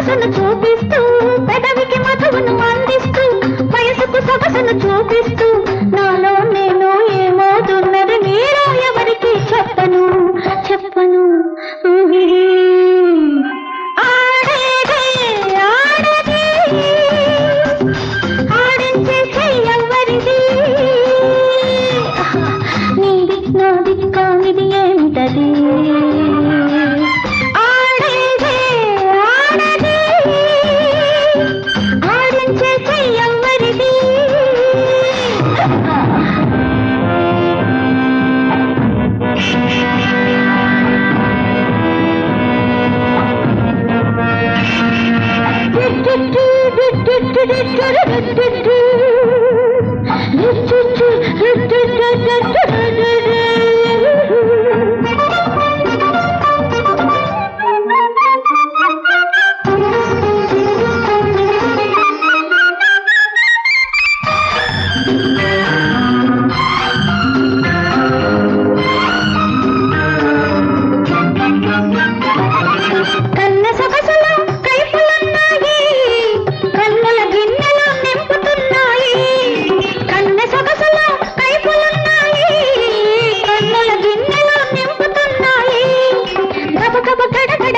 సొగసును చూపిస్తూ పెదవికి మధువును అందిస్తూ వయసుకు సొగసును చూపిస్తూ నాలో నేను ఏమవుతున్నది మీలో ఎవరికి చెప్పను చెప్పను ఆడేదే ఆడది ఆడించే చెయ్యవరిది నీది నాది కానిది ఏమిటది ఆడేదే ఆడది ఆడించే చెయ్యవరిది కన్న సొగసులో కైపులున్నాయి కన్నుల గిన్నెలో నింపుతున్నాయి కన్న సొగసులో కైపులున్నాయి కన్నుల గిన్నెలో నింపుతున్నాయి గబగబ గడగడ